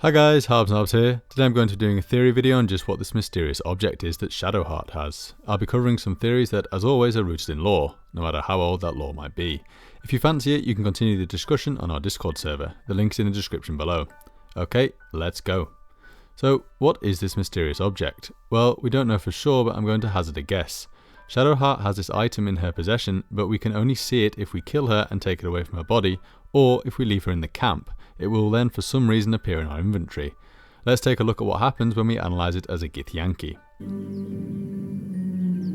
Hi guys, Harbs here. Today I'm going to be doing a theory video on just what this mysterious object is that Shadowheart has. I'll be covering some theories that, as always, are rooted in lore, no matter how old that lore might be. If you fancy it, you can continue the discussion on our Discord server. The link's in the description below. Okay, let's go. So, what is this mysterious object? Well, we don't know for sure, but I'm going to hazard a guess. Shadowheart has this item in her possession, but we can only see it if we kill her and take it away from her body, or if we leave her in the camp. It will then for some reason appear in our inventory. Let's take a look at what happens when we analyse it as a Githyanki.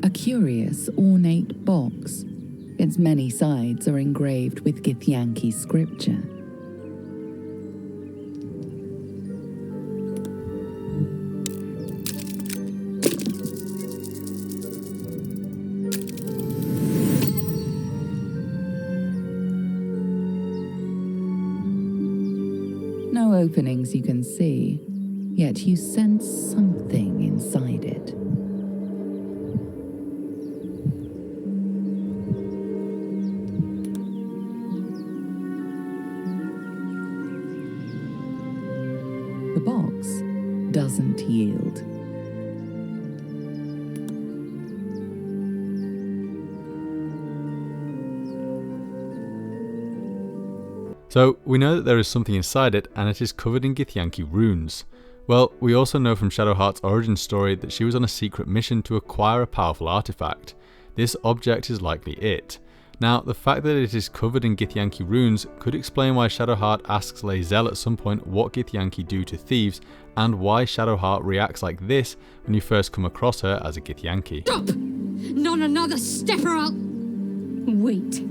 A curious, ornate box. Its many sides are engraved with Githyanki scripture. No openings you can see, yet you sense something inside it. The box doesn't yield. So, we know that there is something inside it, and it is covered in Githyanki runes. Well, we also know from Shadowheart's origin story that she was on a secret mission to acquire a powerful artifact. This object is likely it. Now, the fact that it is covered in Githyanki runes could explain why Shadowheart asks lae'zel at some point what Githyanki do to thieves, and why Shadowheart reacts like this when you first come across her as a Githyanki. Stop! Not another step or I'll... Wait.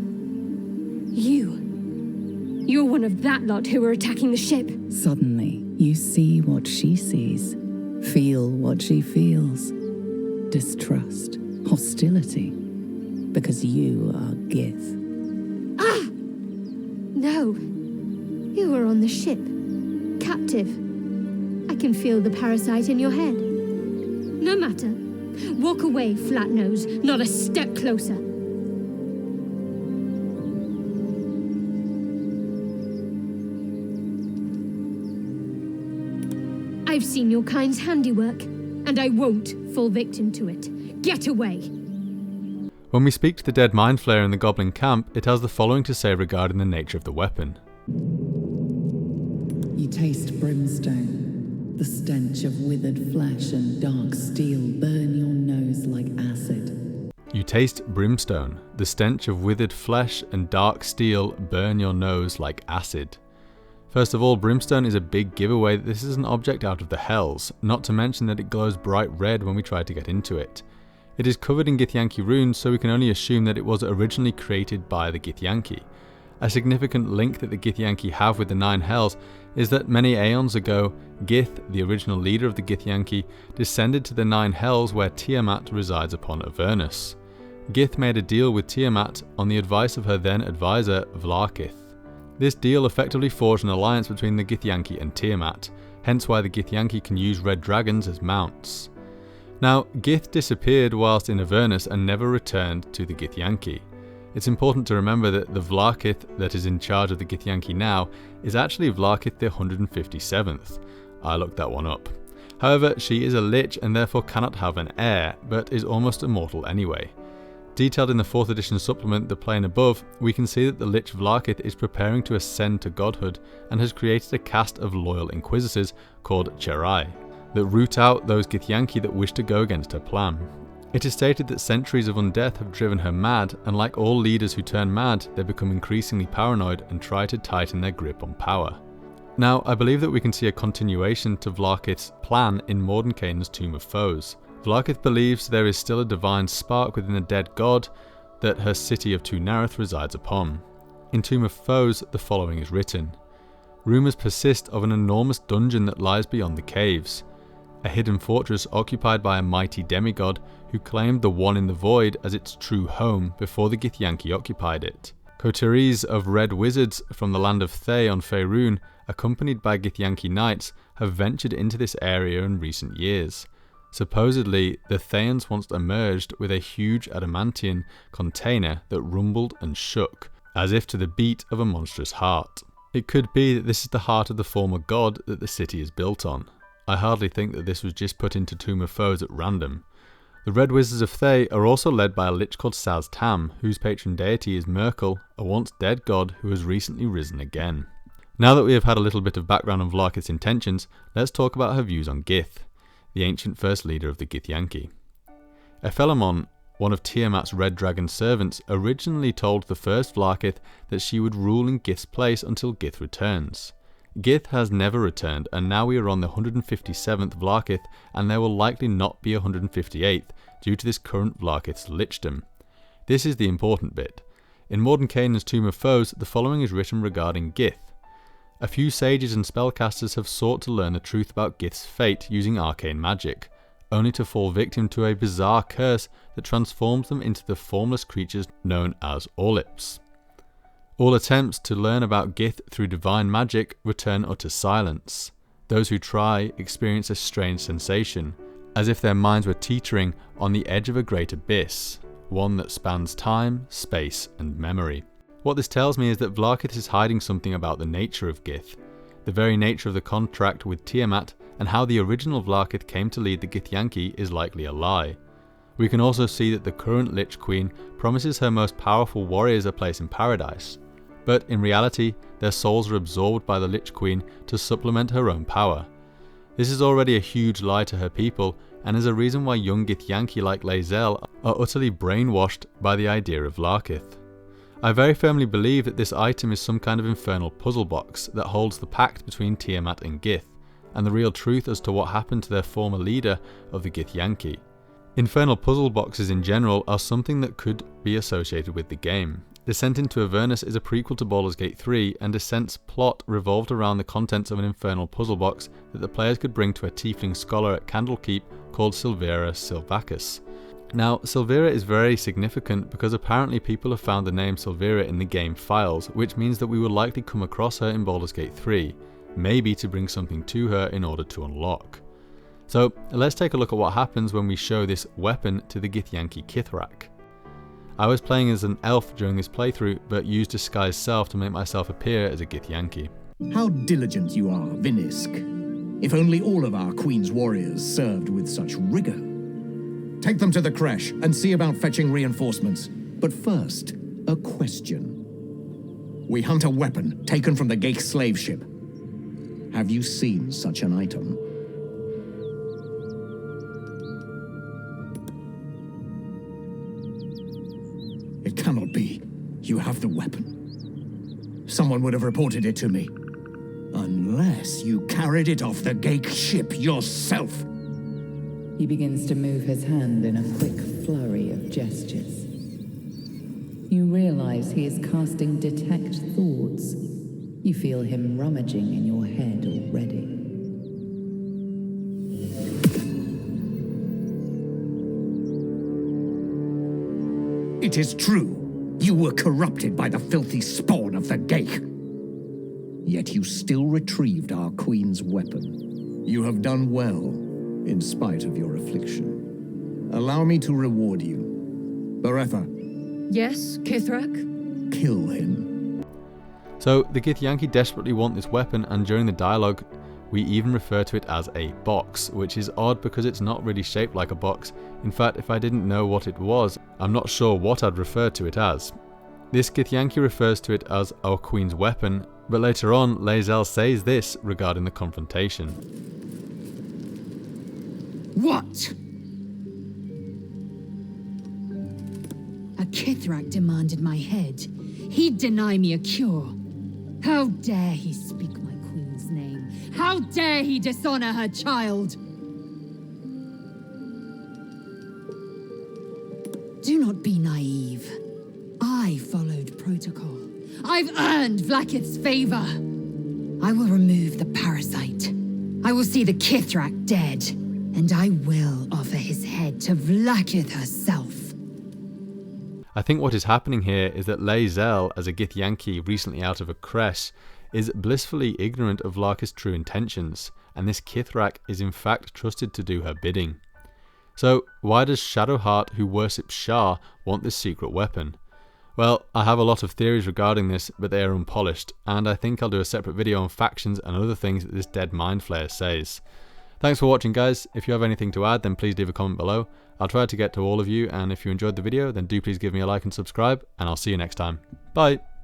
You're one of that lot who are attacking the ship. Suddenly, you see what she sees, feel what she feels. Distrust, hostility, because you are Gith. Ah! No. You were on the ship. Captive. I can feel the parasite in your head. No matter. Walk away, flat nose. Not a step closer. I've seen your kind's handiwork, and I won't fall victim to it. Get away! When we speak to the dead mind flayer in the goblin camp, it has the following to say regarding the nature of the weapon. You taste brimstone. The stench of withered flesh and dark steel burn your nose like acid. You taste brimstone. The stench of withered flesh and dark steel burn your nose like acid. First of all, brimstone is a big giveaway that this is an object out of the Hells, not to mention that it glows bright red when we try to get into it. It is covered in Githyanki runes, so we can only assume that it was originally created by the Githyanki. A significant link that the Githyanki have with the Nine Hells is that many aeons ago, Gith, the original leader of the Githyanki, descended to the Nine Hells where Tiamat resides upon Avernus. Gith made a deal with Tiamat on the advice of her then advisor, Vlaakith. This deal effectively forged an alliance between the Githyanki and Tiamat, hence why the Githyanki can use red dragons as mounts. Now, Gith disappeared whilst in Avernus and never returned to the Githyanki. It's important to remember that the Vlaakith that is in charge of the Githyanki now is actually Vlaakith the 157th. I looked that one up. However, she is a lich and therefore cannot have an heir, but is almost immortal anyway. Detailed in the 4th edition supplement, The Plane Above, we can see that the Lich Vlaakith is preparing to ascend to godhood and has created a caste of loyal inquisitors called Cherai that root out those Githyanki that wish to go against her plan. It is stated that centuries of undeath have driven her mad, and like all leaders who turn mad, they become increasingly paranoid and try to tighten their grip on power. Now, I believe that we can see a continuation to Vlaakith's plan in Mordenkainen'S Tomb of Foes. Vlaakith believes there is still a divine spark within the dead god that her city of Tunareth resides upon. In Tomb of Foes, the following is written. Rumours persist of an enormous dungeon that lies beyond the caves, a hidden fortress occupied by a mighty demigod who claimed the One in the Void as its true home before the Githyanki occupied it. Coteries of red wizards from the land of Thay on Faerun, accompanied by Githyanki knights, have ventured into this area in recent years. Supposedly, the Thayans once emerged with a huge adamantian container that rumbled and shook, as if to the beat of a monstrous heart. It could be that this is the heart of the former god that the city is built on. I hardly think that this was just put into Tomb of Foes at random. The Red Wizards of Thay are also led by a lich called Saz Tam, whose patron deity is Merkel, a once dead god who has recently risen again. Now that we have had a little bit of background on Vlaakith's intentions, let's talk about her views on Gith, the ancient first leader of the Githyanki. Ephelamon, one of Tiamat's Red Dragon's servants, originally told the first Vlaakith that she would rule in Gith's place until Gith returns. Gith has never returned, and now we are on the 157th Vlaakith, and there will likely not be a 158th due to this current Vlaakith's lichdom. This is the important bit. In Mordenkainen's Tomb of Foes, the following is written regarding Gith. A few sages and spellcasters have sought to learn the truth about Gith's fate using arcane magic, only to fall victim to a bizarre curse that transforms them into the formless creatures known as Orlips. All attempts to learn about Gith through divine magic return utter silence. Those who try experience a strange sensation, as if their minds were teetering on the edge of a great abyss, one that spans time, space, and memory. What this tells me is that Vlaakith is hiding something about the nature of Gith, the very nature of the contract with Tiamat, and how the original Vlaakith came to lead the Githyanki is likely a lie. We can also see that the current Lich Queen promises her most powerful warriors a place in paradise, but in reality their souls are absorbed by the Lich Queen to supplement her own power. This is already a huge lie to her people, and is a reason why young Githyanki like lae'zel are utterly brainwashed by the idea of Vlaakith. I very firmly believe that this item is some kind of infernal puzzle box that holds the pact between Tiamat and Gith, and the real truth as to what happened to their former leader of the Githyanki. Infernal puzzle boxes in general are something that could be associated with the game. Descent into Avernus is a prequel to Baldur's Gate 3, and Descent's plot revolved around the contents of an infernal puzzle box that the players could bring to a tiefling scholar at Candlekeep called Silvera Silvacus. Now, Silvera is very significant because apparently people have found the name Silvera in the game files, which means that we will likely come across her in Baldur's Gate 3, maybe to bring something to her in order to unlock. So, let's take a look at what happens when we show this weapon to the Githyanki Kithrak. I was playing as an elf during this playthrough, but used Disguise Self to make myself appear as a Githyanki. How diligent you are, Vinisk. If only all of our Queen's warriors served with such rigor. Take them to the creche and see about fetching reinforcements. But first, a question. We hunt a weapon taken from the Ghaik slave ship. Have you seen such an item? It cannot be. You have the weapon. Someone would have reported it to me. Unless you carried it off the Ghaik ship yourself. He begins to move his hand in a quick flurry of gestures. You realize he is casting Detect Thoughts. You feel him rummaging in your head already. It is true. You were corrupted by the filthy spawn of the Ghaik. Yet you still retrieved our Queen's weapon. You have done well, in spite of your affliction. Allow me to reward you. Beretha. Yes, Kithrak? Kill him. So, the Githyanki desperately want this weapon, and during the dialogue, we even refer to it as a box, which is odd because it's not really shaped like a box. In fact, if I didn't know what it was, I'm not sure what I'd refer to it as. This Githyanki refers to it as our Queen's weapon, but later on, lae'zel says this regarding the confrontation. What? A Kithrak demanded my head. He'd deny me a cure. How dare he speak my Queen's name? How dare he dishonor her child? Do not be naive. I followed protocol. I've earned Vlaakith's favor. I will remove the parasite. I will see the Kithrak dead. And I will offer his head to Vlaakith herself. I think what is happening here is that lae'zel, as a Githyanki recently out of a creche, is blissfully ignorant of Vlaakith's true intentions, and this Kithrak is in fact trusted to do her bidding. So why does Shadowheart, who worships Shah, want this secret weapon? Well, I have a lot of theories regarding this, but they are unpolished, and I think I'll do a separate video on factions and other things that this dead mind flayer says. Thanks for watching, guys. If you have anything to add, then please leave a comment below. I'll try to get to all of you, and if you enjoyed the video, then do please give me a like and subscribe, and I'll see you next time. Bye!